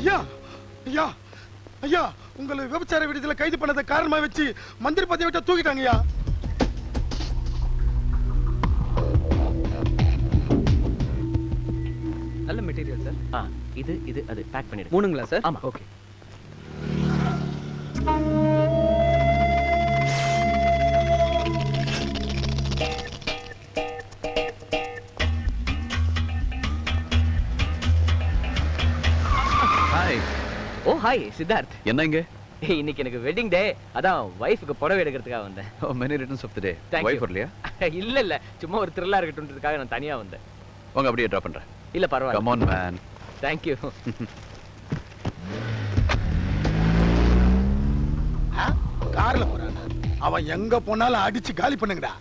ஐயா ஐயா ஐயா, உங்களை விபச்சார விடுதலை கைது பண்ணதை காரணமா வச்சு மந்திரி பதவி விட்டு தூக்கிட்டாங்க ஐயா. நல்ல மெட்டீரியல் சார். இது அது பேக் பண்ணிடுங்க. 3ங்களா சார்? ஆமா. ஓகே. ஹாய். ஓ ஹாய் சித்தார்த். என்ன இங்க? இன்னைக்கு எனக்கு வெட்டிங் டே, அதான் வைஃப்க்கு புடவை எடுக்கிறதுக்காக வந்தேன். Oh, many returns of the day. Thank you. வைஃப் வரலையா? இல்ல சும்மா ஒரு த்ரில்லா இருக்கட்டும்ன்றதுக்காக நான் தனியா வந்தேன். வாங்க அப்படியே டிராப் பண்றேன். இல்ல பரவாயில்லை. Come on man. Thank you. கார்ல போறான். அவன் எங்க போனாலும் அடிச்சு காலி பண்ணுங்கடா.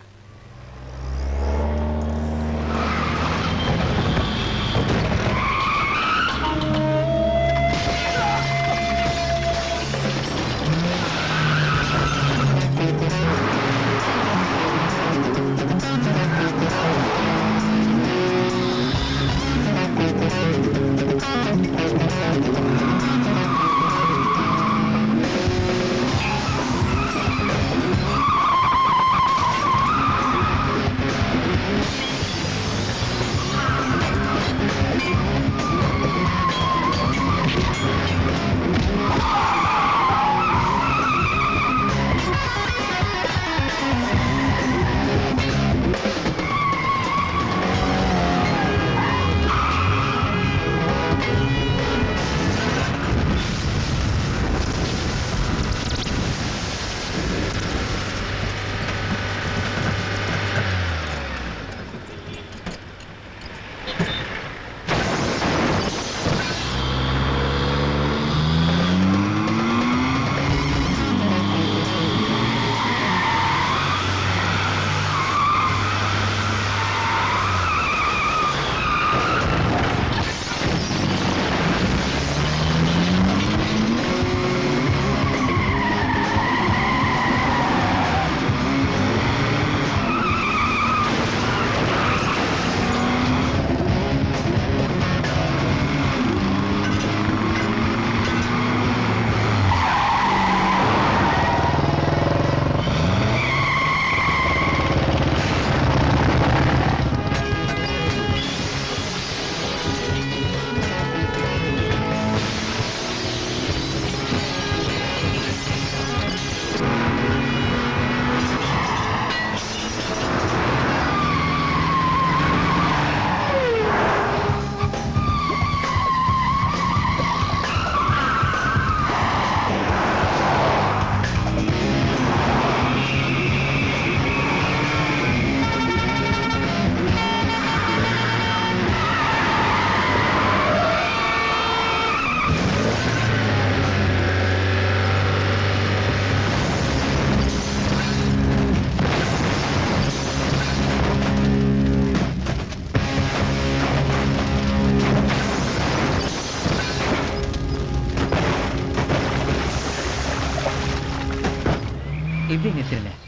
எப்படி நிறுத்திருந்தேன்?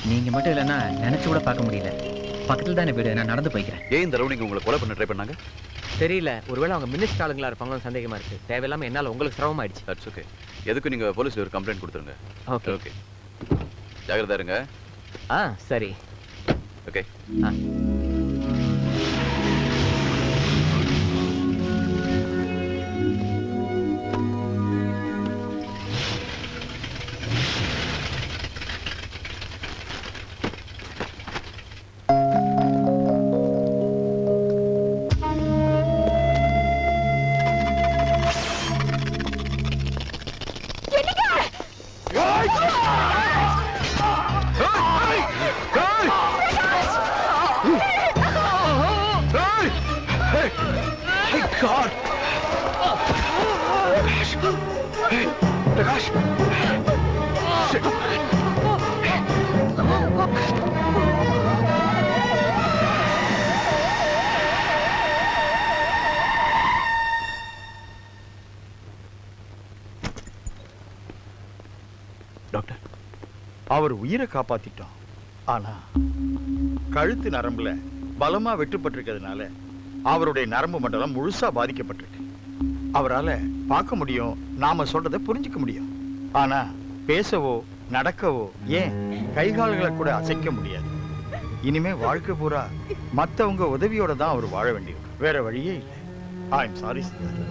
நீங்க மட்டும் இல்லைன்னா நினைச்சு கூட பார்க்க முடியல. பக்கத்துல தானே வீடு, நான் நடந்து போய்க்கிறேன். ஏன் இந்த ரவுடிங்க உங்களை கொலை பண்ண ட்ரை பண்ணாங்க? தெரியல, ஒருவேளை அவங்க மினிஸ்டர் ஆளுங்களா இருப்பாங்களோ சந்தேகமா இருக்கு. தேவையில்லாம என்னால உங்களுக்கு சிரமம் ஆயிடுச்சு. That's okay. எதுக்கு நீங்க போலீஸ்ல ஒரு கம்ப்ளைண்ட் கொடுத்துருங்க. Okay okay. ஜாகிரதா இருங்க. சரி. ஓகே. டாக்டர், அவர் உயிரை காப்பாத்திட்டோம். ஆனா கழுத்து நரம்புல பலமா வெட்டுப்பட்டிருக்கிறதுனால அவருடைய நரம்பு மண்டலம் முழுசா பாதிக்கப்பட்டிருக்கு. அவரால பார்க்க முடியும், நாம சொல்றதை புரிஞ்சுக்க முடியும். ஆனா பேசவோ நடக்கவோ ஏன் கைகால்களை கூட அசைக்க முடியாது. இனிமே வாழ்க்கை பூரா மத்தவங்க உதவியோட தான் அவர் வாழ வேண்டியிருக்கும். வேற வழியே இல்லை. I am sorry Siddharth.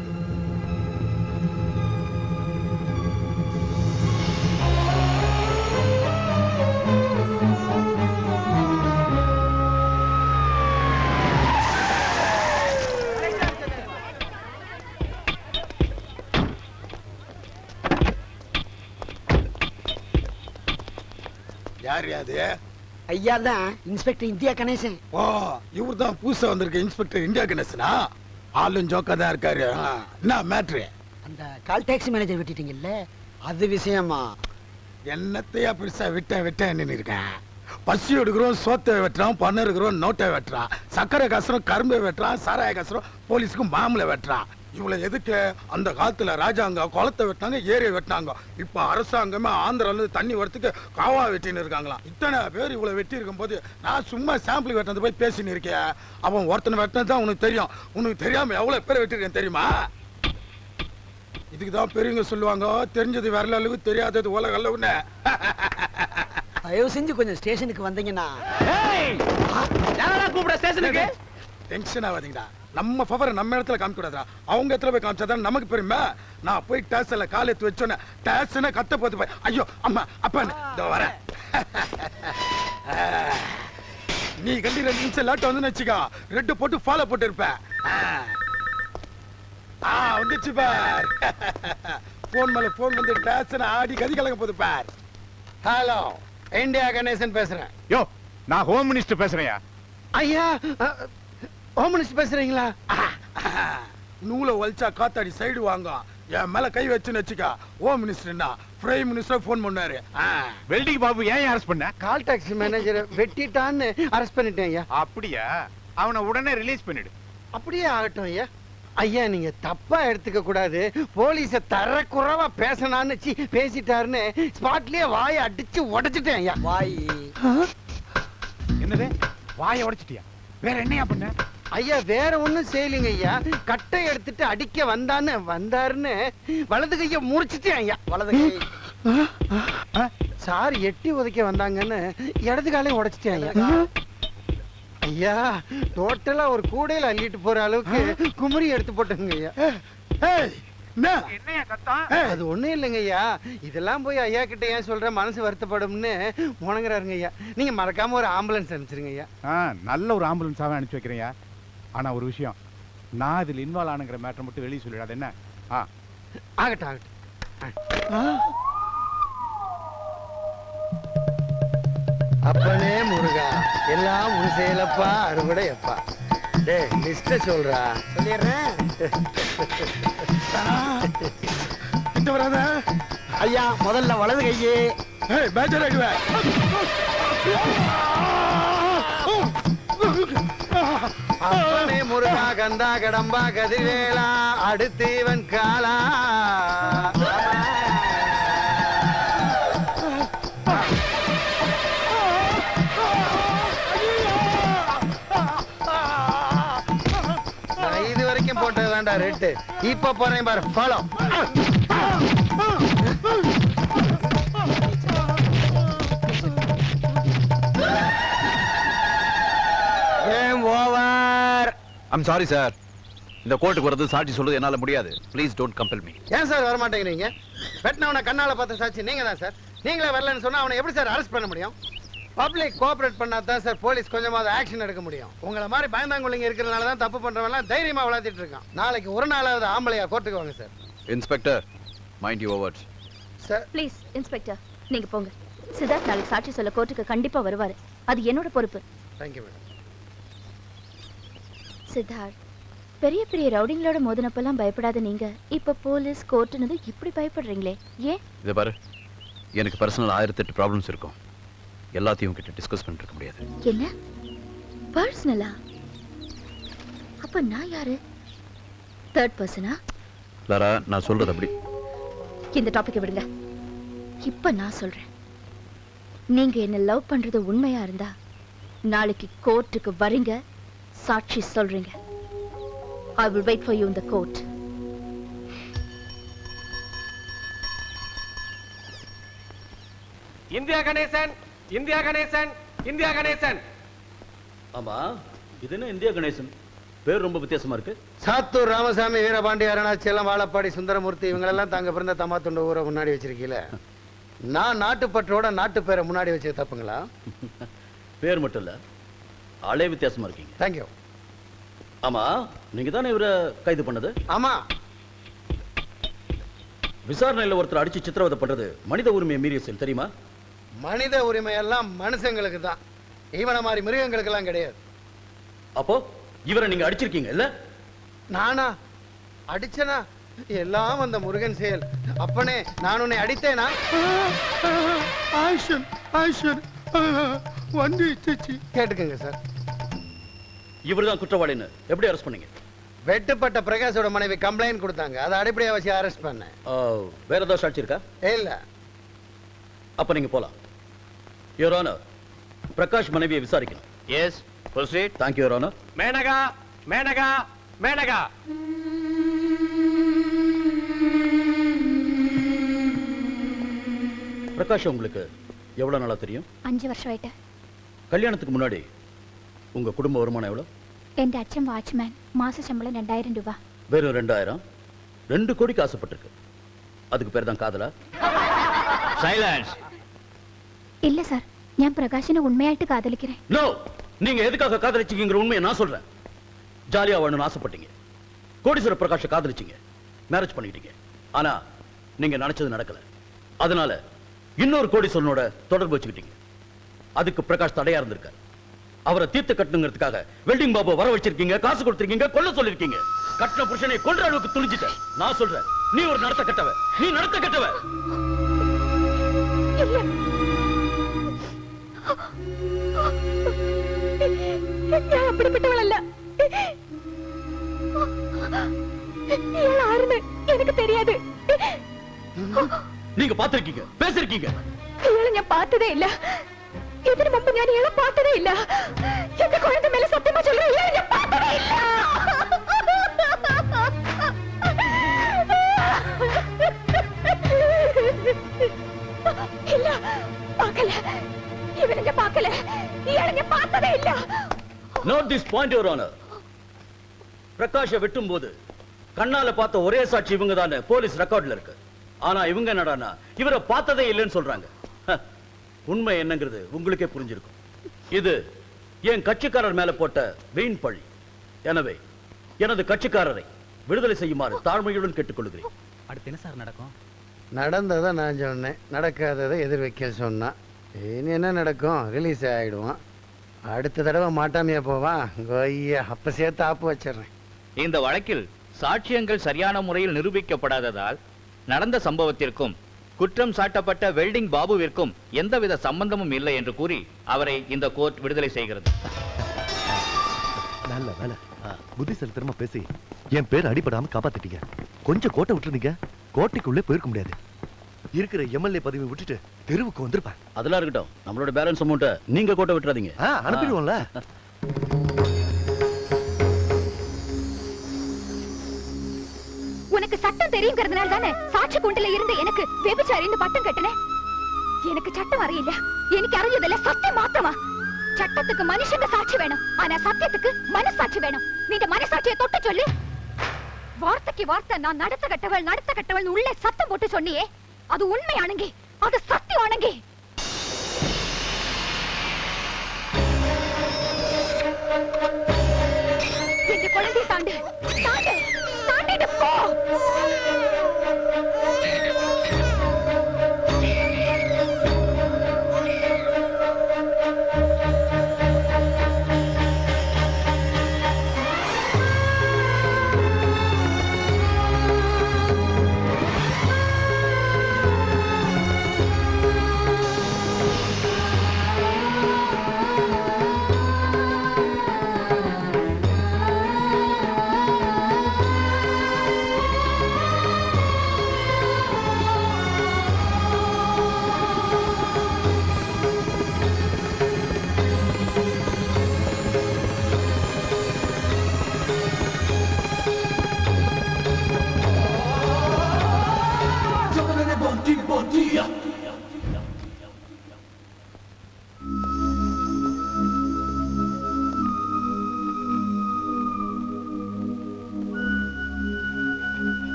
யார் அது? ஐயா தான் இன்ஸ்பெக்டர் இந்தியா கணேசன். ஓ, இவர் தான் புதுசா வந்திருக்க இன்ஸ்பெக்டர் இந்தியா கணேசனா? ஆளும் ஜோக்கா தான் இருக்காரு. என்ன மேட்ரு? அந்த கால் டாக்ஸி மேனேஜர் விட்டுட்டீங்கல்ல, அது விஷயமா? என்னத்தையா பெருசா விட்டேன்னு இருக்கேன். பசி எடுக்கிறோம், சோத்தை வெட்டுறான், பண்ண இருக்கிறோம், நோட்டை வெட்டுறான், சக்கரை காசுறோம், கரும்பை வெட்டுறான், சாராய காசுறோம், போலீஸுக்கு மாமலை வெட்டுறான். இவ்வளவு எதுக்கு? அந்த காலத்துல ராஜாங்க குளத்தை வெட்டினாங்க, ஏரியை வெட்டினாங்க. இப்ப அரசாங்கமே ஆந்திரால இருந்து தண்ணி வரத்துக்கு காவா வெட்டின்னு இருக்காங்களாம். இத்தனை பேர் இவ்வளவு வெட்டி இருக்கும் போது நான் சும்மா சாம்பிள் வெட்டினது போய் பேசின்னு இருக்கேன். அவன் ஒருத்தனை வெட்டினது தான் உனக்கு தெரியும். உனக்கு தெரியாம எவ்வளவு பேர் வெட்டிருக்கேன் தெரியுமா? இதுக்குதான் பெரியவங்க சொல்லுவாங்க, தெரிஞ்சது விரல அளவு, தெரியாதது உலக அளவுன்னு. தயவு செஞ்சு கொஞ்சம் ஸ்டேஷனுக்கு வந்தீங்கன்னா. கூப்பிட ஸ்டேஷனுக்கு. டென்ஷன் ஆகாதீங்கடா. நம்ம ஃபவர் நம்ம இடத்துல காமிக்க கூடாதா? அவங்க இடத்துல போய் காமிச்சாதான் நமக்கு பெருமை. நான் போய் டேஷன்ல கால் எடுத்து வச்சோன்னே டேஷனை கத்த போது போய் ஐயோ அம்மா அப்பான்னு இதோ வரேன். நீ கண்டி 2 நிமிஷம் லேட் வந்து வச்சுக்கோ, ரெட்டு போட்டு ஃபாலோ போட்டு இருப்பேன். வந்துச்சு பார். போன் மேல போன் வந்து டேஷனை ஆடி கதி கலங்க போது பார். ஹலோ, இந்தியா கணேசன் பேசுறேன். யோ, நான் ஹோம் மினிஸ்டர் பேசுறேன்யா. ஐயா, ஹோம் மினிஸ்டர் பேசுறீங்களா? நூலை வலிச்சா காத்தாடி சைடு வாங்க. என் மேல கை வச்சுன்னு வச்சுக்கா. ஹோம் மினிஸ்டர்னா பிரைம் மினிஸ்டர் போன் பண்ணாரு. வெல்டிங் பாபு ஏன் அரெஸ்ட் பண்ண? கால் டாக்ஸி மேனேஜரை வெட்டிட்டான்னு அரெஸ்ட் பண்ணிட்டேன் ஐயா. அப்படியா? அவனை உடனே ரிலீஸ் பண்ணிடு. அப்படியே ஆகட்டும் ஐயா. ஐயா, நீங்க தப்பா எடுத்துக்க கூடாது. போலீஸ தரக்குறைவா பேசினான்னு பேசிட்டாருன்னு ஸ்பாட்லயே வாயை அடிச்சு உடைச்சிட்டேன் ஐயா. வாய் என்னது? வாயை உடைச்சிட்டியா? வேற என்னையா பண்ண? ஐயா, வேற ஒண்ணும் செய்யலைங்க ஐயா. கட்டை எடுத்துட்டு அடிக்க வந்தாருன்னு வலது கைய முடிச்சிட்டேன் ஐயா. வலது கை சார் எட்டி உதைக்க வந்தாங்கன்னு இடது காலையும் உடைச்சிட்டேன் ஐயா. ஐயா, டோட்டலா ஒரு கூடையில அள்ளிட்டு போற அளவுக்கு குமரி எடுத்து போட்டுங்க ஐயா. என்னையா கத்தான்? அது ஒண்ணும் இல்லைங்க ஐயா. இதெல்லாம் போய் ஐயா கிட்ட ஏன் சொல்ற, மனசு வருத்தப்படும்னு முணங்குறாருங்க ஐயா. நீங்க மறக்காம ஒரு ஆம்புலன்ஸ் அனுப்பிச்சிருங்க ஐயா. நல்ல ஒரு ஆம்புலன்ஸாவே அனுப்பிச்சு வைக்கிறேன். ஆனா ஒரு விஷயம், நான் இதில் இன்வால்வ் ஆனுங்கிற மேட்டர் மட்டும் வெளியே சொல்லிடாது. என்ன? ஆகட்டும் ஆகட்டும். அப்பனே முருகா, எல்லாம் உன் செயலப்பா, அறுவடை அப்பா. டேய், லிஸ்ட சொல்றா. சொல்லிடுறேன். வராத ஐயா, முதல்ல வலது கையே. பேஜர் ஆயிடுவேன். அப்பனே முருகா, கந்தா கடம்பா கதிவேலா, அடுத்து இவன் காலா. நான் இது வரைக்கும் போட்டதுதான்டா ரேட்டு. இப்ப போறேன் பாரு, follow. Game over. I'm sorry sir. இந்த கோர்ட்டுக்கு வரது சாட்சி சொல்றது என்னால முடியாது. Please don't compel me. ஏன் சார் வர மாட்டேங்கிறீங்க? வெட்டினவனை கண்ணால பார்த்த சாட்சி நீங்க தான் சார். நீங்களே வரலன்னு சொன்னா அவனை எப்படி சார் அரெஸ்ட் பண்ண முடியும்? பப்ளிக் கோஆபரேட் பண்ணா தான் சார் போலீஸ் கொஞ்சமாவது ஆக்ஷன் எடுக்க முடியும். உங்களை மாதிரி பயந்தாங்குள்ளிங்க இருக்கிறதுனால தான் தப்பு பண்றவன்லாம் தைரியமா விளையாடிட்டு இருக்கான். நாளைக்கு ஒரு நாளாவது ஆம்பளையா கோர்ட்டுக்கு வாங்க sir. Inspector, mind your words. Sir please inspector, நீங்க போங்க. சித்தார்த் நாளைக்கு சாட்சி சொல்ல கோர்ட்டுக்கு கண்டிப்பா வருவாரு. அது என்னோட பொறுப்பு. Thank you madam. சித்தார்த், பெரிய பெரிய ரவுடிங்களோட மோதினப்பெல்லாம் பயப்படாத நீங்க இப்ப போலீஸ் கோர்ட்டுனது இப்படி பயப்படுறீங்களே, ஏன்? இதை பாரு, எனக்கு பர்சனல் 1008 ப்ராப்ளம்ஸ் இருக்கும். எல்லாத்தையும் கிட்ட டிஸ்கஸ் பண்ணிட்டு இருக்க முடியாது. என்ன பர்சனலா? அப்ப நான் யாரு? தேர்ட் பர்சனா? லாரா, நான் சொல்றது அப்படி. இந்த டாபிக்கை விடுங்க. இப்ப நான் சொல்றேன், நீங்க என்ன லவ் பண்றது உண்மையா இருந்தா நாளைக்கு கோர்ட்டுக்கு வரீங்க, சாட்சி சொல்றீங்க. I will wait for you in the court. India Ganesan, India Ganesan, India Ganesan. ஆமா, இது என்ன இந்தியா கணேசன்? பேர் ரொம்ப வித்தியாசமா இருக்கு. சாத்தூர் ராமசாமி, வீரபாண்டி, அருணாச்சலம், வாழப்பாடி, சுந்தரமூர்த்தி இவங்களெல்லாம் தாங்க பிறந்த தம்மாத்துண்ட ஊரை முன்னாடி வச்சிருக்கீல. நான் நாட்டுப்பற்றோட நாட்டு பேரை முன்னாடி வச்சது தப்புங்களா? பேர் மட்டும் இல்ல, ஆளே வித்தியாசமா இருக்கீங்க. தேங்க்யூ. ஆமா, நீங்க தானே இவரை கைது பண்ணது? ஆமா. விசாரணையில ஒருத்தர் அடிச்சு சித்திரவதை பண்றது மனித உரிமையை மீறிய செயல், தெரியுமா? மனித உரிமை எல்லாம் மனுஷங்களுக்கு தான், இவனை மாதிரி மிருகங்களுக்கு எல்லாம் கிடையாது. அப்போ இவரை நீங்க அடிச்சிருக்கீங்க இல்ல? நானா அடிச்சனா? எல்லாம் அந்த முருகன் செயல். அப்பனே, நான் உன்னை அடித்தேனா? கேட்டுக்கங்க சார். இவர்தான் குற்றவாளின்னு எப்படி அரெஸ்ட் பண்ணீங்க? வெட்டுப்பட்ட பிரகாஷோட மனைவி கம்ப்ளைண்ட் கொடுத்தாங்க, அதை அடிப்படையா வச்சு அரெஸ்ட் பண்ணேன். வேற ஏதாவது சாட்சி இருக்கா? இல்ல. அப்ப நீங்க போலாம். யுவர் ஆனர், பிரகாஷ் மனைவியை விசாரிக்கணும். Yes, proceed. Thank you your honour. Menaka, Menaka, Menaka. Prakash உங்களுக்கு எவ்வளவு நாளா தெரியும்? 5 வருஷம் ஆயிட்டு. கல்யாணத்துக்கு முன்னாடி உங்க குடும்ப வருமானம் எவ்வளவு? என் அച്ഛൻ வாட்ச்மேன், மாச சம்பளம் 2000 ரூபாய். வெறும் 2000? 2 கோடிக்கு ஆசைப்பட்டிருக்கு. அதுக்கு பேர் தான் காதலா? சைலன்ஸ். இல்ல சார், ഞാൻ പ്രകാശിനെ ഉണ്മയായിട്ട് കാതലിக்கிறேன். நோ, நீங்க எதுக்காக காதலிச்சீங்கங்கிற உண்மையை நான் சொல்றேன். ஜாலியா வாழணும்னு ஆசைப்பட்டீங்க, கோடீஸ்வர பிரகாஷை காதலிச்சீங்க, மேரேஜ் பண்ணிக்கிட்டீங்க. ஆனா நீங்க நினைச்சது நடக்கல. அதனால இன்னொரு கோடீஸ்வரனோட தொடர்பு வச்சுக்கிட்டீங்க. அதுக்கு பிரகாஷ் தடையா இருந்திருக்காரு. அவரை தீர்த்து கட்டணுங்கிறதுக்காக வெல்டிங் பாபு வர வச்சிருக்கீங்க, காசு கொடுத்திருக்கீங்க, கொல்ல சொல்லிருக்கீங்க. கட்டின புருஷனை கொல்ற அளவுக்கு துணிஞ்சிட்ட. நான் சொல்றேன், நீ ஒரு நடத்த கட்டவ, நீ நடத்த கட்டவ. ഞാൻ அப்படிப்பட்டவளല്ല. இவள் யாருன்னு எனக்கு தெரியாது. நீங்க பாத்திருக்கீங்க, பேசிருக்கீங்க. இவளை ഞാൻ பார்த்ததே இல்ல. ഇതിനു മുമ്പ് ഞാൻ ഇവളെ பார்த்ததே இல்ல. എന്റെ കുഴந்தை മേലെ സത്യമാ சொல்றேன், ഇവളെ ഞാൻ பார்த்ததே இல்ல. இல்ல, பார்க்கல. இவனை நான் பார்க்கல. இவளை நான் பார்த்ததே இல்ல. Note this point, Your Honor. பிரகாஷை வெட்டும் போது கண்ணால பார்த்த ஒரே சாட்சி இவங்க தானே போலீஸ் ரெக்கார்ட்ல இருக்கு. ஆனா இவங்க என்னடானா இவரை பார்த்ததே இல்லைன்னு சொல்றாங்க. உண்மை என்னங்கிறது உங்களுக்கே புரிஞ்சிருக்கும். இது என் கட்சிக்காரர் மேல போட்ட வீண் பழி. எனவே எனது கட்சிக்காரரை விடுதலை செய்யுமாறு தாழ்மையுடன் கேட்டுக்கொள்கிறேன். அடுத்து என்ன சார் நடக்கும்? நடந்ததை நான் சொன்னேன், நடக்காததை எதிர் வைக்க சொன்னான். இனி என்ன நடக்கும்? ரிலீஸ் ஆகிடுவான். அடுத்த தடவை மாட்டாமையா போவான். கொய்யா, அப்ப சேர்த்து ஆப்பு வச்சிடுறேன். இந்த வழக்கில் சாட்சியங்கள் சரியான முறையில் நிரூபிக்கப்படாததால் நடந்த சம்பவத்திற்கும் குற்றம் சாட்டப்பட்ட வெல்டிங் பாபுவிற்கும் எந்தவித சம்பந்தமும் இல்லை என்று கூறி அவரை இந்த கோர்ட் விடுதலை செய்கிறது. நல்ல வேலை, புத்திசாலித்தனமா பேசி என் பேர் அடிபடாம காப்பாத்திட்டீங்க. கொஞ்சம் கோட்டை விட்டுருந்தீங்க, கோட்டைக்குள்ளே போயிருக்க முடியாது. இருக்கிற எம்எல்ஏ பதவி விட்டுட்டு தெருவுக்கு வந்திருப்பேன். அதெல்லாம் இருக்கட்டும், நம்மளோட பேலன்ஸ் அமௌண்ட்டை நீங்க கோட்டை விட்டுறாதீங்க. அனுப்பிடுவோம்ல. உனக்கு சட்டம் தெரியுங்கிறதுனால தானே சாட்சி கூண்டில இருந்து எனக்கு வெபிச்சாரின்னு பட்டம் கட்டினேன். எனக்கு சட்டம் அறியில்ல, எனக்கு அறிஞ்சதில்ல சத்தியம் மாத்திரமா. சட்டத்துக்கு மனுஷங்க சாட்சி வேணும், ஆனா சத்தியத்துக்கு மனசாட்சி வேணும். நீ மனசாட்சியை தொட்டு சொல்லு. வார்த்தைக்கு வார்த்தை நான் நடத்த கட்டவள் உள்ளே சத்தம் போட்டு சொன்னியே, அது உண்மை ஆனங்கி, அது சத்தியம் ஆனங்கி. இந்த குழந்தை தாண்டு தாண்டு தாண்டிட்டு போ.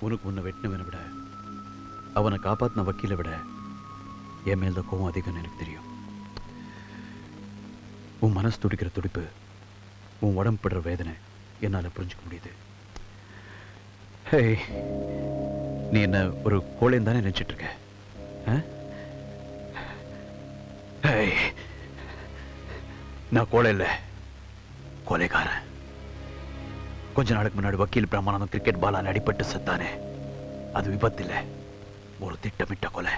உனக்கு உன்னை வெட்டினவனை விட அவனை காப்பாத்தின வக்கீலை விட என் மேல் தான் கோவம் அதிகம்னு எனக்கு தெரியும். உன் மனசு துடிக்கிற துடிப்பு, உன் உடம்பு படுற வேதனை என்னால புரிஞ்சுக்க முடியுது. ஹே, நீ என்ன ஒரு கோழைன்னு தானே நினைச்சிட்டு இருக்க? ஹே, நான் கோழை இல்லை, கொலைகாரன். கொஞ்ச நாளுக்கு முன்னாடி வக்கீல் பிரமானந்தம் கிரிக்கெட் பாலால் அடிபட்டு செத்தானே, அது விபத்து இல்லை, ஒரு திட்டமிட்ட கொலை.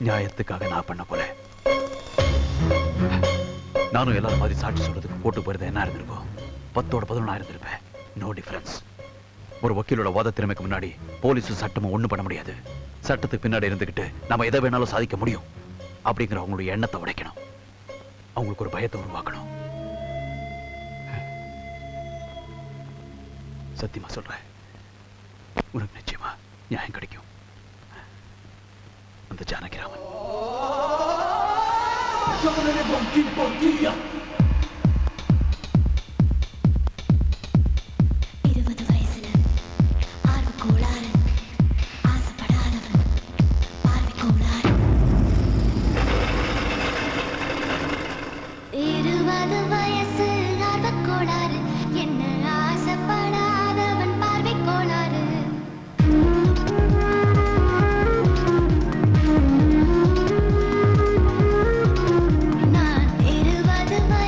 நியாயத்துக்காக நான் பண்ண கொலை. நானும் எல்லாரும் மாதிரி சாட்சி சொல்றதுக்கு போட்டு போயிருந்தேன், என்ன இருந்திருக்கும்? 10ஓட 11 இருந்திருப்பேன். No difference. ஒரு வக்கீலோட வாத திறமைக்கு முன்னாடி போலீஸும் சட்டமும் ஒண்ணும் பண்ண முடியாது. சட்டத்துக்கு பின்னாடி இருந்துகிட்டு நம்ம எதை வேணாலும் சாதிக்க முடியும் அப்படிங்கிற அவங்களுடைய எண்ணத்தை உடைக்கணும். அவங்களுக்கு ஒரு பயத்தை உருவாக்கணும். சத்தியமா சொல்றேன், உனக்கு நிச்சயமா நியாயம் கிடைக்கும். அந்த ஜானகிராமன் நான் 20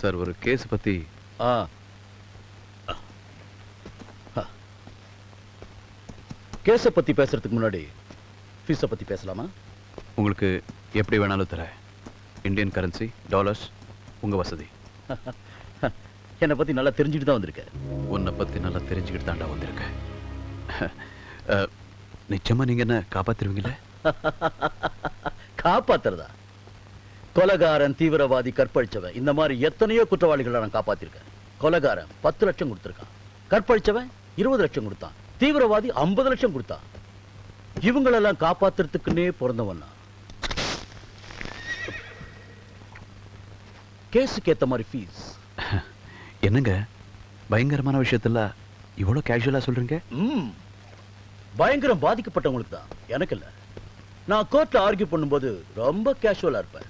சார் ஒரு கேஸ் பத்தி கேஸை பத்தி பேசுறதுக்கு முன்னாடி ஃபீஸை பத்தி பேசலாமா? உங்களுக்கு எப்படி வேணாலும் தரேன். இந்தியன் கரன்சி, டாலர்ஸ், உங்க வசதி. என்னை பத்தி நல்லா தெரிஞ்சுட்டு தான் வந்திருக்கேன். உன்னை பத்தி நல்லா தெரிஞ்சுக்கிட்டு தாண்டா வந்திருக்கேன். நிச்சயமா நீங்க என்ன காப்பாத்துருவீங்களே? காப்பாத்துறதா? கொலைகாரன், தீவிரவாதி, கற்பழிச்சவன், இந்த மாதிரி எத்தனையோ குற்றவாளிகளை நான் காப்பாத்திருக்கேன். கொலைகாரன் 10 லட்சம் கொடுத்திருக்கான், கற்பழிச்சவன் 20 லட்சம் கொடுத்தான், தீவிரவாதி 50 லட்சம் கொடுத்தான். இவங்களெல்லாம் காப்பாத்துறதுக்குன்னே பிறந்தவன் நான். கேஸுக்கு ஏத்த மாதிரி ஃபீஸ். என்னங்க பயங்கரமான விஷயத்துல இவ்வளவு கேஷுவலா சொல்றீங்க? பயங்கரம் பாதிக்கப்பட்டவங்களுக்கு தான், எனக்கு இல்ல. நான் கோர்ட்ல ஆர்கியூ பண்ணும்போது ரொம்ப கேஷுவலா இருப்பேன்.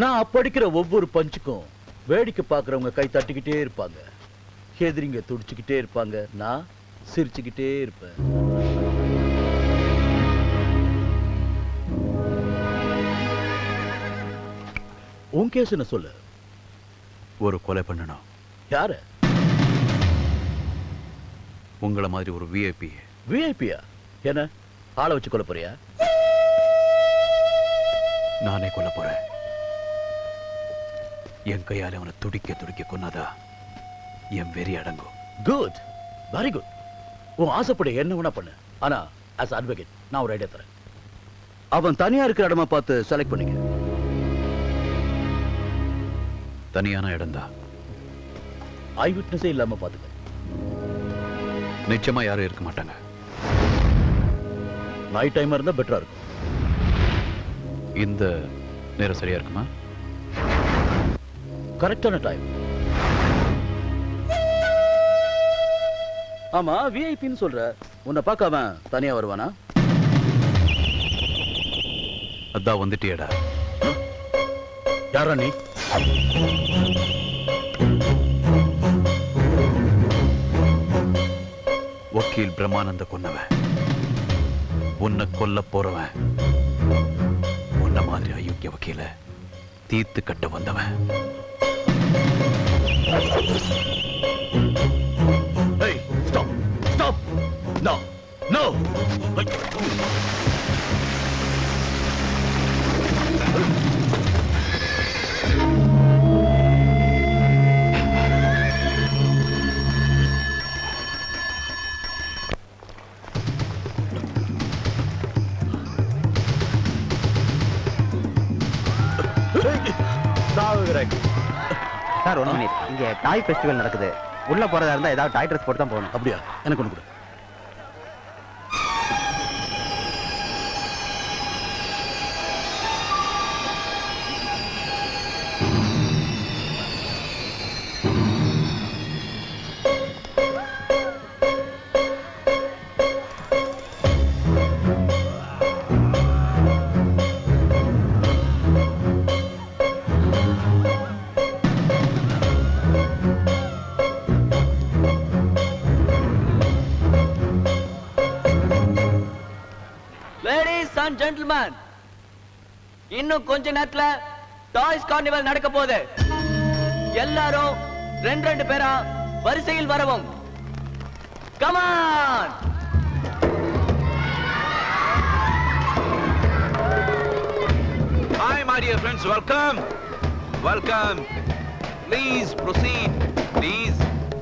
நான் அப்படிக்கிற ஒவ்வொரு பஞ்சுக்கும் வேடிக்கை பார்க்கறவங்க கை தட்டிக்கிட்டே இருப்பாங்க, எதிரிங்க துடிச்சுக்கிட்டே இருப்பாங்க, நான் சிரிச்சுக்கிட்டே இருப்பேன். உன் கேஸ் என்ன சொல்லு? ஒரு கொலை பண்ணணும். யாரு? உங்கள மாதிரி ஒரு விஐபி. விஐபியா? என்ன ஆளை வச்சு கொல்ல போறியா? நானே கொல்ல போறேன். என் கையால அவனை துடிக்க துடிக்க கொன்னாதா என் வெறி அடங்கும். Good, very good. உன் ஆசைப்பட என்ன வேணா பண்ணு. ஆனா as advocate நான் ஒரு ஐடியா தரேன். அவன் தனியா இருக்கிற இடமா பார்த்து செலக்ட் பண்ணிக்க. தனியான இடம்தான். ஐ விட்னஸே இல்லாம பாத்துக்க. நிச்சயமா யாரும் இருக்க மாட்டாங்க. நைட் டைம் இருந்தா பெட்டரா இருக்கும். இந்த நேரம் சரியா இருக்குமா? கரெக்டான டைம். ஆமா, விஐபின்னு சொல்ற, உன்னை பார்க்க அவன் தனியா வருவானா? அதான் வந்துட்டியடா. யாரா நீ? வக்கீல் பிரம்மானந்த கொன்னவன், உன்னை கொல்ல போறவன், உன்ன மாதிரி அயோக்கிய வக்கீல தீர்த்து கட்ட வந்தவன். Hey, stop! Stop! No! No! Sir, 1 minute. இங்க டாய் ஃபெஸ்டிவல் நடக்குது. உள்ள போறதா இருந்தா ஏதாவது டாய் ட்ரெஸ் போட்டு தான் போகணும். அப்படியா? எனக்கு ஒண்ணு கொடு. ஜென்டில்மேன், இன்னும் கொஞ்ச நேரத்துல டாய்ஸ் கார்னிவல் நடக்க போகுது. எல்லாரும் 2 பேரா வரிசையில் வரவும். Come on. Hi my dear friends, welcome. Welcome. Please proceed. Please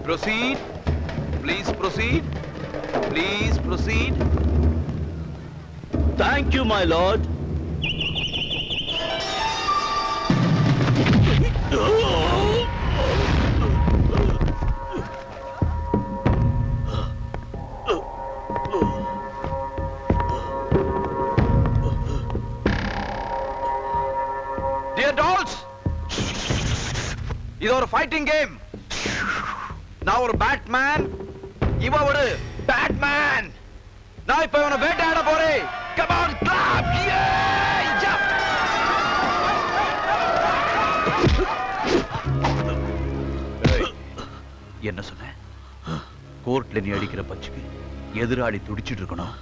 proceed. Please proceed. Please proceed. Thank you, my lord. Dear dolls, இது ஒரு ஃபைட்டிங் கேம். நான் ஒரு பேட்மேன், இவ ஒரு பேட்மேன். நான் இப்ப இவனை வேட்டையாட போறேன். Come on, clap! Yeah! Jump! என்ன சொன்ன? கோர்ட்ல நீ அடிக்கிற பஞ்சுக்கு எதிராளி துடிச்சிட்டு இருக்கணும்,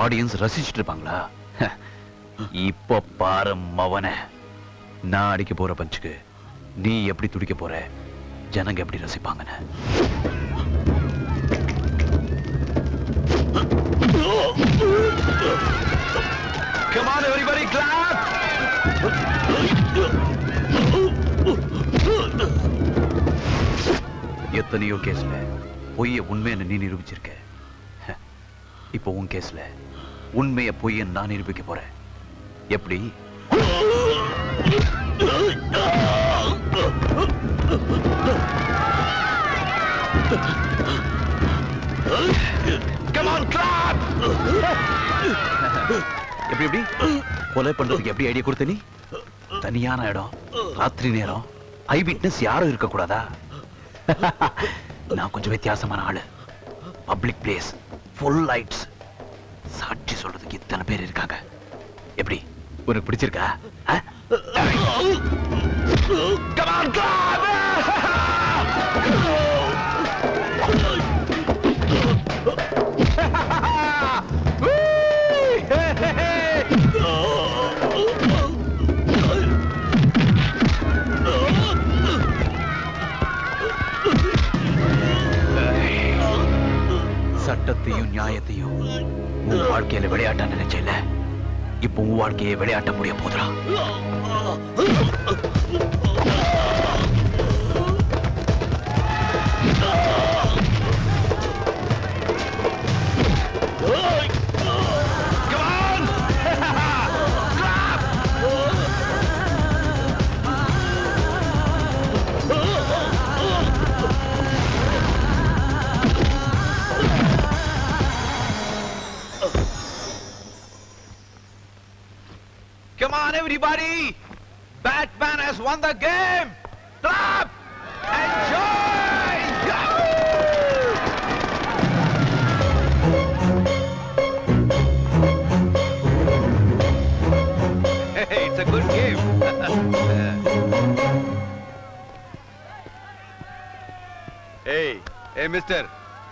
ஆடியன்ஸ் ரசிச்சிட்டு இருப்பாங்களா? இப்ப பாரு மவன, நான் அடிக்க போற பஞ்சுக்கு நீ எப்படி துடிக்க போற, ஜனங்க எப்படி ரசிப்பாங்கன்னு. Come on everybody, clap! எத்தனையோ கேஸ்ல பொய்ய உண்மைன்னு நீ நிரூபிச்சிருக்க. இப்போ உன் கேஸ்ல உண்மைய பொய்யன்னு நான் நிரூபிக்க போறேன். எப்படி? Come on, clap! எப்படி எப்படி கொலை பண்றதுக்கு எப்படி ஐடியா கொடுத்த நீ? தனியான இடம், ராத்திரி நேரம், ஐ விட்னஸ் யாரும் இருக்க கூடாதா? நான் கொஞ்சம் வித்தியாசமான ஆளு. பப்ளிக் பிளேஸ், ஃபுல் லைட்ஸ், சாட்சி சொல்றதுக்கு இத்தனை பேர் இருக்காங்க. எப்படி உனக்கு பிடிச்சிருக்கா? Come on, clap! சட்டத்தையும் நியாயத்தையும் உன் வாழ்க்கையில விளையாட்ட நினைச்சல, இப்போ உன் வாழ்க்கையை விளையாட்ட முடிய போதுடா. Come on, everybody! Batman has won the game! Clap! Enjoy! Hey, it's a good game. Hey, mister.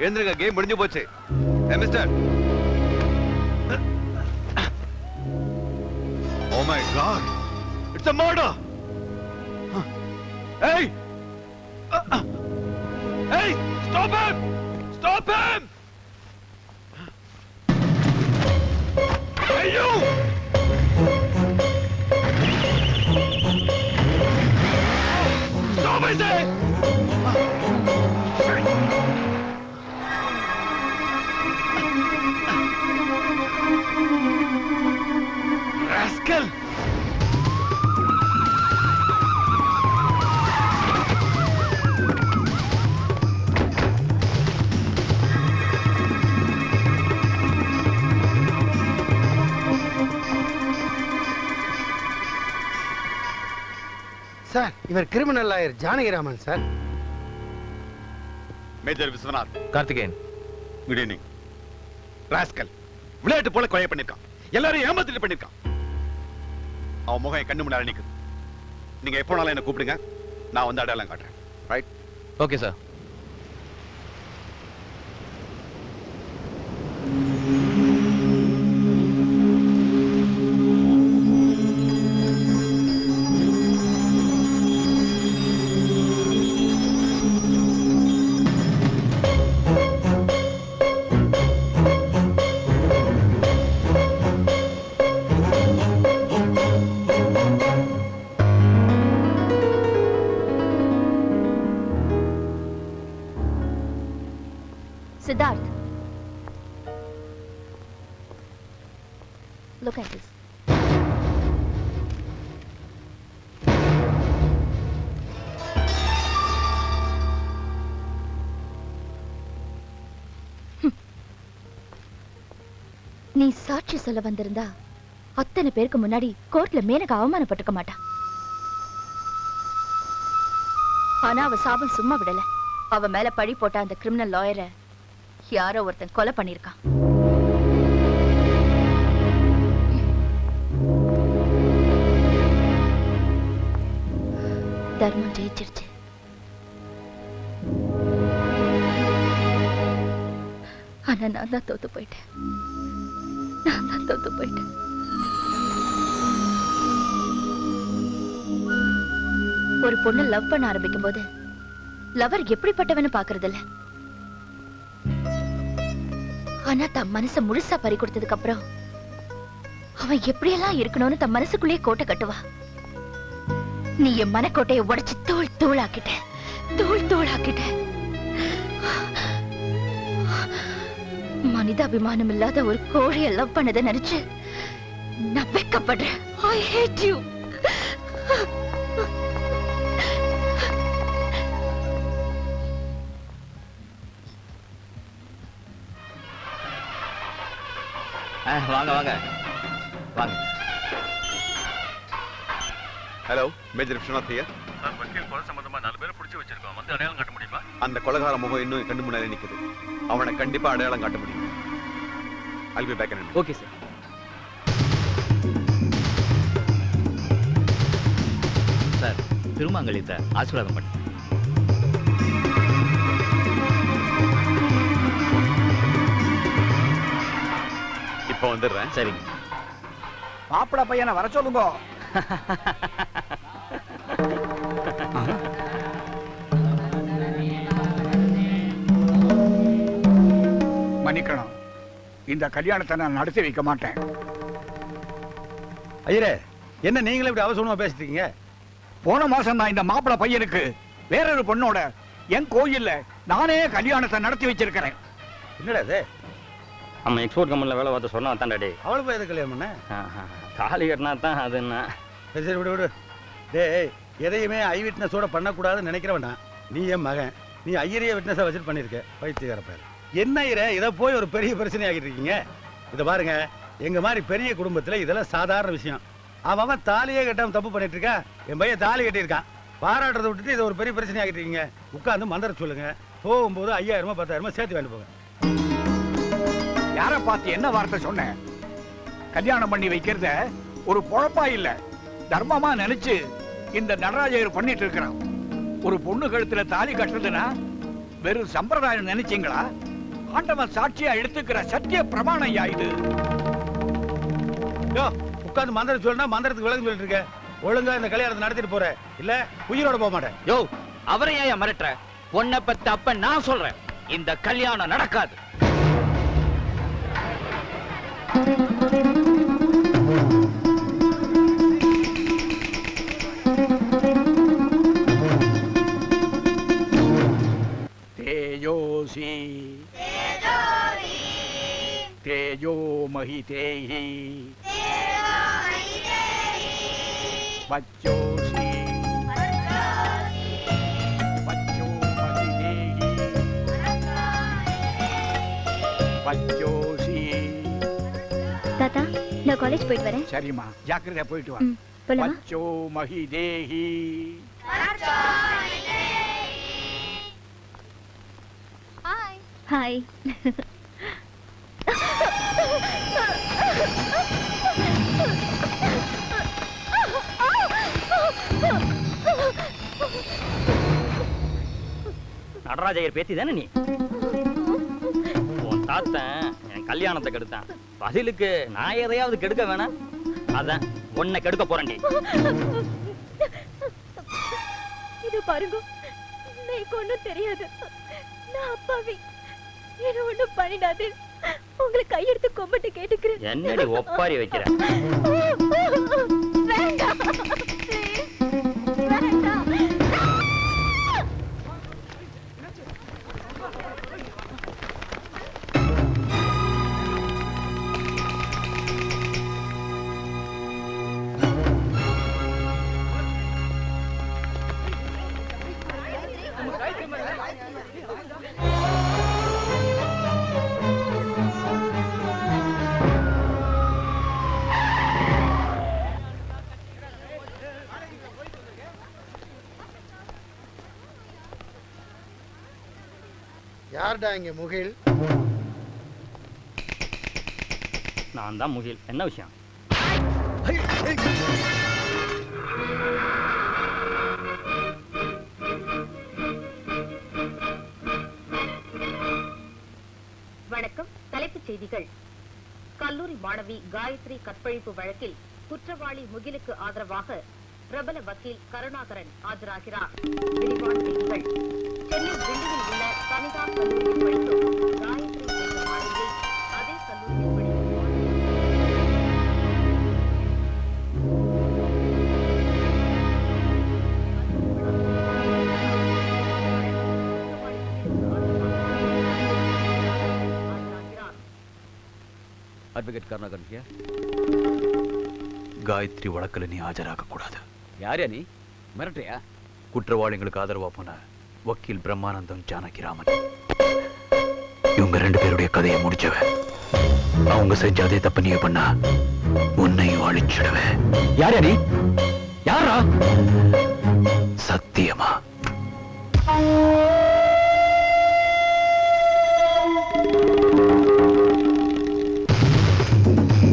எந்திருங்க, கேம் முடிஞ்சு போச்சு. Hey, mister. Oh my God! It's a murder! Hey! Hey! Stop him! Stop him! Hey you! Stop it! Rascal! Sir, இவர் criminal lawyer Janakiraman sir. Major Viswanath. Karthikeyan. Good evening. Rascal விளையாட்டு போல கொலை பண்ணிருக்கான். எல்லாரும் ஏமாத்திட்டு பண்ணிருக்கான். அவன் முகம் என் கண்ணு முன்னாடி நிக்குது. நீங்க எப்போனாலும் என்ன கூப்பிடுங்க, நான் வந்து அடையாளம் காட்டுறேன். Right? Okay sir. Siddharth, look at this. நீ சாட்சி சொல்ல வந்திருந்தா அத்தனை பேருக்கு முன்னாடி கோர்ட்ல மேனக அவமானப்பட்டிருக்க மாட்டா. ஆனா அவ சாபம் சும்மா விடல. அவ மேல பழி போட்ட அந்த கிரிமினல் லாயரை யாரோ ஒருத்தன் கொலை பண்ணிருக்கான். தர்மம் ஜெயிச்சிருச்சு. ஆனா நான் தான் தோத்து போயிட்டேன். ஒரு ஒரு பொண்ணு லவ் பண்ண ஆரம்பிக்கும் போது லவர் எப்படிப்பட்டவன்னு பாக்குறது இல்ல. ஆனா தன் மனச முழுசா பறி கொடுத்ததுக்கு அப்புறம் அவன் எப்படியெல்லாம் இருக்கணும்னு தன் மனசுக்குள்ளேயே கோட்டை கட்டுவா. நீ என் மனக்கோட்டையை உடைச்சு தூள் தூளாக்கிட்ட, தூள் தூளாக்கிட்ட. மனித அபிமானம் இல்லாத ஒரு கோழியை லவ் பண்ணதை நினைச்சு நான் வெக்கப்படுறேன். I hate you. வாங்க வாங்க வாங்க. Hello, major Viswanath here. Sir, வக்கீல் கொலை சம்பந்தமா 4 பேரை பிடிச்சு வச்சிருக்கோம். வந்து அடையாளம் காட்ட முடியுமா? அந்த கொலைகார முகம் இன்னும் கண்டு முன்னாடி நிக்குது. அவனை கண்டிப்பா அடையாளம் காட்ட முடியும். I'll be back in a minute. Okay sir. Sir, திருமாங்கலியத்தை ஆசீர்வாதம் பண்ணு. இப்போ வந்துடுறேன். சரிங்க. மாப்பிள பையனை வர சொல்லுங்க. மன்னிக்கணும், இந்த கல்யாணத்தை நான் நடத்தி வைக்க மாட்டேன். ஐயரே, என்ன நீங்களே இப்படி அவசரமா பேசிட்டு இருக்கீங்க? போன மாசம் தான் இந்த மாப்பிள பையனுக்கு வேறொரு பொண்ணோட என் கோயில்ல நானே கல்யாணத்தை நடத்தி வச்சிருக்கிறேன். என்னடா இது? நம்ம எக்ஸ்போர்ட் கம்பெனியில் வேலை பார்த்து சொன்னா தான்டாடி. அவளுக்கு போய் எது கல்யாணம் பண்ண? தாலி கட்டினா தான் அது என்ன. சரி சரி, விடு விடு. டேய், எதையுமே ஐ விட்னஸோட பண்ணக்கூடாதுன்னு நினைக்கிறவன்டா. நீ என் மகன், நீ ஐயரையே விட்னஸா வச்சுட்டு பண்ணிருக்க. பைத்தியக்கார பேர். என்ன ஐயரே, இதை போய் ஒரு பெரிய பிரச்சனை ஆகிட்டு இருக்கீங்க. இதை பாருங்க, எங்க மாதிரி பெரிய குடும்பத்துல இதெல்லாம் சாதாரண விஷயம். அவன் தாலியே கட்டாம தப்பு பண்ணிட்டு இருக்கா. என் பையன் தாலி கட்டியிருக்கான். பாராட்டுறதை விட்டுட்டு இதை ஒரு பெரிய பிரச்சனை ஆகிட்டு இருக்கீங்க. உட்காந்து மந்திர சொல்லுங்க. போகும்போது 5000 10,000 சேர்த்து வேண்டு போங்க. யார பார்த்து என்ன வார்த்தை சொன்னேன்? கல்யாணம் பண்ணி வைக்கிறத ஒரு பொழப்பா இல்ல, தர்மமா நினைச்சு இந்த நடராஜர் பண்ணிட்டு இருக்கிறான். ஒரு பொண்ணு கழுத்துல தாலி கட்டுறதுன்னா வெறும் சம்பிரதாயம் நினைச்சீங்களா? ஆண்டவன் சாட்சியா எடுத்துக்கிற சத்திய பிரமாணம் ஐயா இது. உட்காந்து மந்திரம் சொல்லுனா மந்திரத்துக்கு விளக்கம் சொல்லிட்டு இருக்க. ஒழுங்கா இந்த கல்யாணத்தை நடத்திட்டு போற, இல்ல உயிரோட போக மாட்டேன். யோ, அவரை ஏன் மிரட்டுற? பொண்ணை பத்தி அப்ப நான் சொல்றேன், இந்த கல்யாணம் நடக்காது. தேஜோசி தேஜோ மஹிதேஹி வச்சோசி வச்சோ மஹிதேஹி வச்சோசி. தாத்தா, நான் காலேஜ் போயிட்டு வரேன். சரிம்மா, ஜாக்கிரதையா போயிட்டு வா. போலாமா? வச்சோ மஹிதேஹி. ஹாய். நடராஜர் பேத்தி தானே நீ? உன் தாத்தன் என் கல்யாணத்தை கெடுத்தான். பதிலுக்கு நான் எதையாவது கெடுக்க வேணாம். அதான் உன்னை கெடுக்க போறேன்டி. இது பாருங்க, எனக்கு ஒண்ணும் தெரியாது. நான் அப்பாவி, என்ன ஒண்ணும் பண்ணிடாது. உங்களை கையெடுத்து கும்பிட்டு கேட்டுக்கிறேன். என்னடி ஒப்பாரி வைக்கிற? வேண்டாம், please. வேண்டாம். யார்டா இங்க முகில்? நான் தான் முகில். என்ன விஷயம்? வணக்கம். தலைப்புச் செய்திகள். கல்லூரி மாணவி காயத்ரி கற்பழிப்பு வழக்கில் குற்றவாளி முகிலுக்கு ஆதரவாக பிரபல வக்கீல் கருணாகரன் ஆஜராகிறார். விரிவான செய்திகள். சென்னை தில்லியில் உள்ள சனிதா கல்லூரியில் படிக்கும் காயத்ரி என்ற மாணவியை அதே கல்லூரியில் படிக்கும் அட்வொகேட் கருணாகரன் ஹியர். காயத்ரி வழக்கில் நீ ஆஜராக கூடாது. யாரையா நீ? மிரட்டையா? குற்றவாளிகளுக்கு ஆதரவா போன வக்கீல் பிரம்மானந்தம் ஜானகிராமன் இவங்க 2 பேருடைய கதையை முடிச்சவன். அவங்க செஞ்ச அதே தப்பு நீ பண்ணா உன்னையும் அழிச்சிடுவேன். யாரையா நீ? யாரா? சத்தியமா.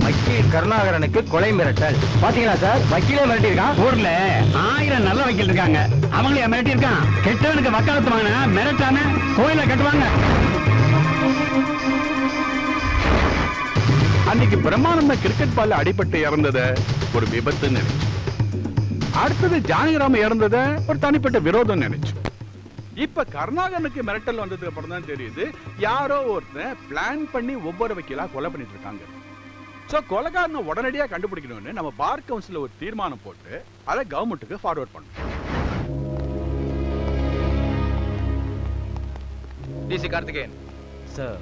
வக்கீல் கருணாகரனுக்கு கொலை மிரட்டல். பாத்தீங்களா சார்? வக்கீலே மிரட்டியிருக்கான். ஊர்ல 1000 நல்ல வக்கீல் இருக்காங்க, அவங்களே மிரட்டியிருக்கான். கெட்டவனுக்கு வக்காலத்து வாங்கினா மிரட்டாம கோயில கட்டுவாங்க. அன்னைக்கு பிரம்மானந்தம் கிரிக்கெட் பால்ல அடிபட்டு இறந்தத ஒரு விபத்துன்னு நினைச்சு, அடுத்தது ஜானகிராம இறந்தத ஒரு தனிப்பட்ட விரோதம் நினைச்சு, இப்ப கருணாகரனுக்கு மிரட்டல் வந்ததுக்கு அப்புறம் தான் தெரியுது யாரோ ஒருத்தன் பிளான் பண்ணி ஒவ்வொரு வக்கீலா கொலை பண்ணிட்டு இருக்காங்க. சோ கொலைகாரனை உடனடியா கண்டுபிடிக்கணும்னு நம்ம பார் கவுன்சில் ஒரு தீர்மானம் போட்டு அதை கவர்மெண்ட்டுக்கு ஃபார்வர்ட் பண்ணோம். டிசி கார்த்திகேயன் சார்,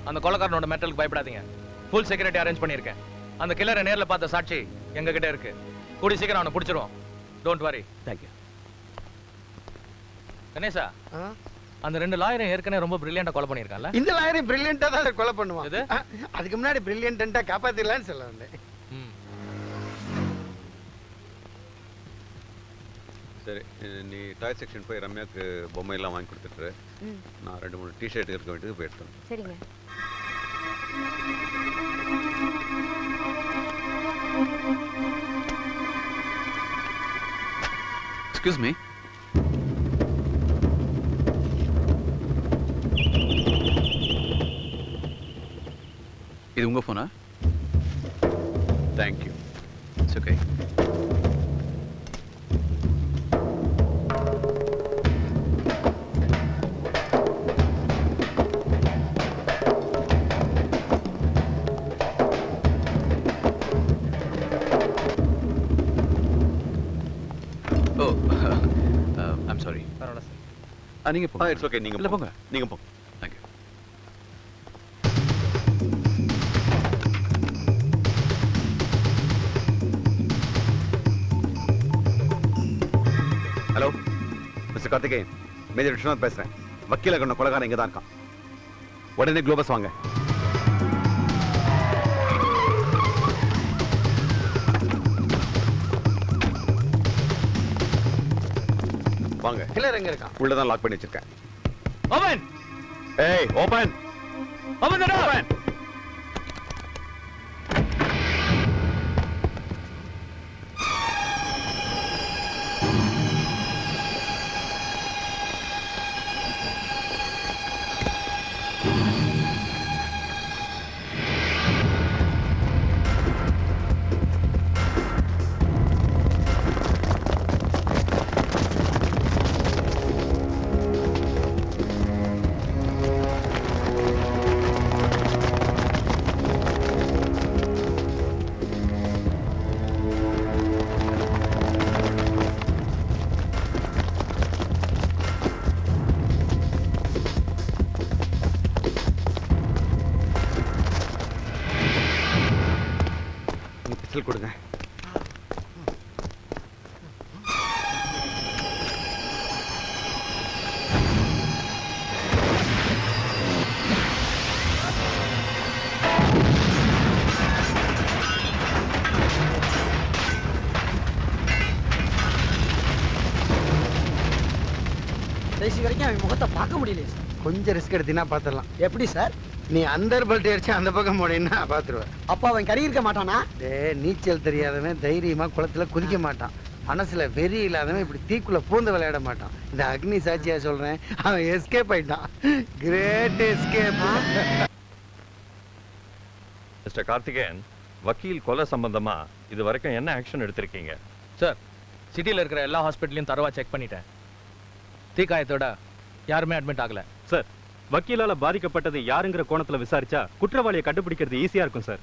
அந்த கொலைகாரனோட மெட்டலுக்கு பயப்படாதீங்க. ஃபுல் செக்யூரிட்டி அரேஞ்ச் பண்ணியிருக்கேன். அந்த கில்லரை நேர்ல பார்த்த சாட்சி எங்க கிட்ட இருக்கு. கூடி சீக்கிரம் அவனை பிடிச்சிருவோம். Don't worry. தேங்க்யூ. கணேசா, அந்த 2 லாயரும் ஏற்கனவே ரொம்ப பிரில்லியண்டா கொலை பண்ணியிருக்கான்ல? இந்த லாயரை பிரில்லியண்டா தான் கொலை பண்ணுவான். அதுக்கு முன்னாடி பிரில்லியண்டா காப்பாத்திடலாம்னு சொல்ல வந்தேன். சரி, நீ டாய் செக்ஷன் போய் ரம்யாவுக்கு பொம்மையெல்லாம் வாங்கி கொடுத்துட்டு நான் 2-3 டிஷர்ட் இருக்க வேண்டியது போய் எடுத்தேன். சரிங்க. Excuse me. இது உங்க போனா? Thank you. It's okay. Oh, I'm sorry. நீங்க போங்க. It's okay. நீங்க போங்க. நீங்க போங்க. Thank you. Hello mister Karthikeyan, major Viswanath பேசுறேன். வக்கீல கண்ண கொலைகாரன் இங்க தான் இருக்கான். உடனே குளோபஸ் வாங்க. வாங்க. கில்லர் எங்க இருக்கான்? உள்ளதான் லாக் பண்ணி வச்சிருக்கேன். ஓபன். ஏய், ஓபன். ஓபன் தி டோர். கொடுங்க. கடைசி வரைக்கும் அவன் முகத்தை பார்க்க முடியல. கொஞ்சம் ரிஸ்க் எடுத்தீங்கன்னா பாத்துடலாம். எப்படி சார்? நீ அந்த பல்ட்டி அடிச்சு அந்த பக்கம் போனீங்கன்னா பாத்துருவேன். அப்ப அவன் கறி இருக்க மாட்டானா? நீச்சல் தெரியாதவன் தைரியமா குளத்துல குதிக்க மாட்டான். மனசுல வெறி இல்லாதவன் இப்படி தீக்குள்ள பூந்து விளையாட மாட்டான். இந்த அக்னி சாட்சியா சொல்றேன், அவன் எஸ்கேப் ஆயிட்டான். Great escape. மிஸ்டர் கார்த்திகேயன், வக்கீல் கொலை சம்பந்தமா இது வரைக்கும் என்ன ஆக்ஷன் எடுத்திருக்கீங்க? சார், சிட்டியில் இருக்கிற எல்லா ஹாஸ்பிட்டலையும் தரவா செக் பண்ணிட்டேன். தீக்காயத்தோட யாருமே அட்மிட் ஆகல. சார், வக்கீலால பாதிக்கப்பட்டது யாருங்கிற கோணத்துல விசாரிச்சா குற்றவாளியை கண்டுபிடிக்கிறது ஈஸியா இருக்கும் சார்.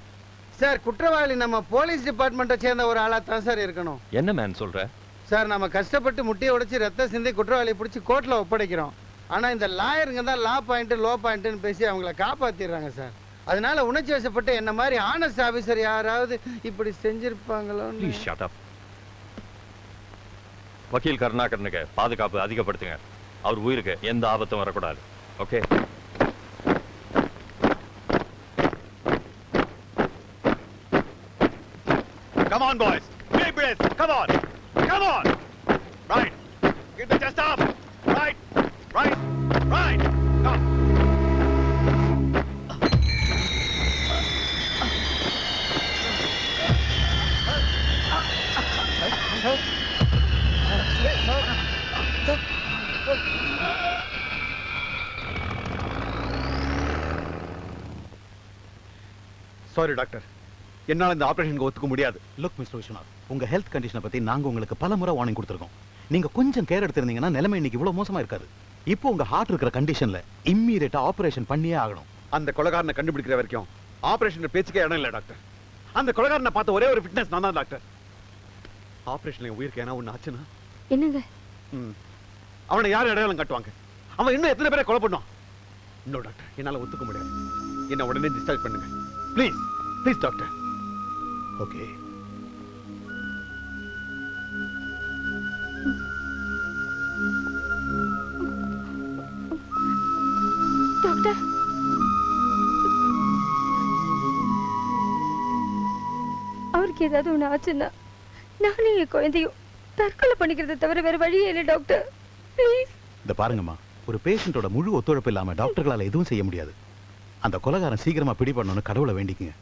சார், குற்றவாளி நம்ம போலீஸ் டிபார்ட்மெண்ட்டை சேர்ந்த ஒரு ஆளா தான் சார் இருக்கணும். என்ன மேன் சொல்ற? சார், நம்ம கஷ்டப்பட்டு முட்டியை உடைச்சு ரத்த சிந்தி குற்றவாளியை பிடிச்சி கோர்ட்ல ஒப்படைக்கிறோம். ஆனா இந்த லாயருங்க தான் லா பாயிண்ட் லோ பாயிண்ட்னு பேசி அவங்கள காப்பாத்திடுறாங்க சார். அதனால உணர்ச்சி வசப்பட்டு என்ன மாதிரி ஆனஸ்ட் ஆபீசர் யாராவது இப்படி செஞ்சிருப்பாங்களோ. வக்கீல் கருணாகரனுக்கு பாதுகாப்பு அதிகப்படுத்துங்க. அவர் உயிருக்கு எந்த ஆபத்தும் வரக்கூடாது. Okay? Come on, boys. Deep breath. Come on. Come on. Right. Keep the chest up. Right. Right. Right. Come. Sorry doctor, என்னால இந்த ஆபரேஷனுக்கு ஒத்துக்க முடியாது. லுக் மிஸ்டர் விஸ்வநாத், உங்க ஹெல்த் கண்டிஷனை பத்தி நாங்க உங்களுக்கு பல முறை வார்னிங் கொடுத்திருக்கோம். நீங்க கொஞ்சம் கேர் எடுத்திருந்தீங்கன்னா நிலைமை இன்னைக்கு இவ்வளவு மோசமா இருக்காது. இப்போ உங்க ஹார்ட் இருக்கிற கண்டிஷன்ல இம்மீடியட்டா ஆபரேஷன் பண்ணியே ஆகணும். அந்த கொலைகாரனை கண்டுபிடிக்கிற வரைக்கும் ஆபரேஷன் பேச்சுக்கே இடம் இல்லை டாக்டர். அந்த கொலைகாரனை பார்த்த ஒரே ஒரு ஃபிட்னஸ் நான் தான் டாக்டர். ஆபரேஷன் உயிருக்கு ஏன்னா ஒண்ணு ஆச்சுன்னா என்னங்க அவனை யார் இடையாளம் கட்டுவாங்க? அவன் இன்னும் எத்தனை பேரை கொலை பண்ணுவான்? இன்னும் டாக்டர், என்னால ஒத்துக்க முடியாது. என்ன உடனே டிஸ்சார்ஜ் பண்ணுங்க please. Please doctor. Okay. Doctor, அவருக்கு ஏதாவது ஒண்ணு ஆச்சுன்னா நானும் என் குழந்தையும் தற்கொலை பண்ணிக்கிறத தவிர வேற வழியே இல்லை டாக்டர். ப்ளீஸ். இந்த பாருங்கம்மா, ஒரு பேஷண்டோட முழு ஒத்துழைப்பு இல்லாம டாக்டர்களால எதுவும் செய்ய முடியாது. அந்த கொலைகாரன் சீக்கிரமா பிடிபடணும்னு கடவுளை வேண்டிக்குங்க.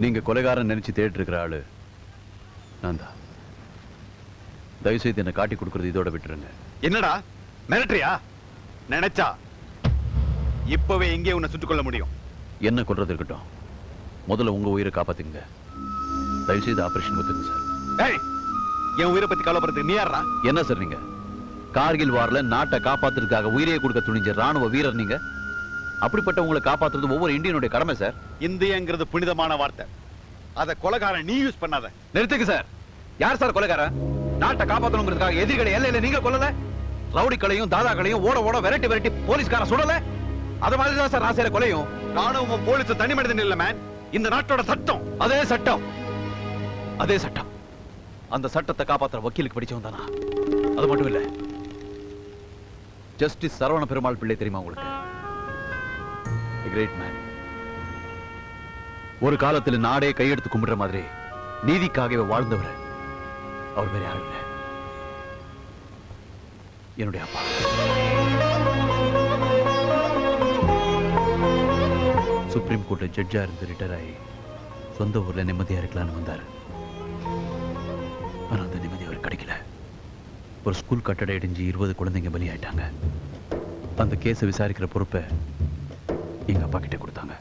நீங்க கொலைகாரன் நினைச்சு தேடிட்டு இருக்கிற ஆளு நான் தான். தயவுசெய்து என்ன காட்டி கொடுக்கறது இதோட விட்டுருங்க. என்னடா மிரட்டறியா? நினைச்சா இப்பவே எங்கே உன்னை சுட்டுக் கொள்ள முடியும். என்ன கொல்றது இருக்கட்டும், முதல்ல உங்க உயிரை காப்பாத்துங்க. தயவுசெய்து ஆபரேஷன் ஒத்துங்க சார். ஏய், என் உயிரை பத்தி கவலைப்படுறதுக்கு நீ யாரா? என்ன சார் நீங்க? கார்கில் வார்ல நாட்டை காப்பாத்துறதுக்காக உயிரையே கொடுக்க துணிஞ்ச ராணுவ வீரர் நீங்க. அப்படிப்பட்ட உங்களை காப்பாத்துறது ஒவ்வொரு இந்தியனுடைய கடமை சார். இந்தியங்கிறது புனிதமான வார்த்தை. அத கொலைகாரன் நீ யூஸ் பண்ணாத. நிறுத்துங்க சார். யார் சார் கொலைகாரன்? நாட்டை காப்பாத்தணுங்கிறதுக்காக எதிரிகளை எல்லையில நீங்க கொல்லல. ரவுடிகளையும் தாதாக்களையும் ஓட ஓட விரட்டி விரட்டி போலீஸ்காரன் சுடல. அது மாதிரி தான் சார் நான் செய்யற கொலையும். ராணுவமும் போலீஸும் தனி மனிதன் இல்ல மேன். இந்த நாட்டோட சட்டம். அதே சட்டம், அதே சட்டம். அந்த சட்டத்தை காப்பாத்துற வக்கீலுக்கு படிச்சவன் தானா? அது மட்டும் இல்ல, ஜஸ்டிஸ் சரவண பெருமாள் பிள்ளை தெரியுமா உங்களுக்கு? Great man. ஒரு காலத்துல நாடே கையெடுத்து கும்பிடுற மாதிரி நீதிக்காகவே வாழ்ந்தவர். அவர் வேற யாரும் இல்லை, என்னுடைய அப்பா. சுப்ரீம் கோர்ட்ல ஜட்ஜா இருந்து ரிட்டையர் ஆகி சொந்த ஊர்ல நிம்மதியா இருக்கலாம்னு வந்தாரு. ஆனா அந்த நிம்மதி அவர் கிடைக்கல. ஒரு ஸ்கூல் கட்டடம் இடிஞ்சு 20 குழந்தைங்க பலியாயிட்டாங்க. அந்த கேஸை விசாரிக்கிற பொறுப்பை எங்க அப்பா கிட்ட கொடுத்தாங்க.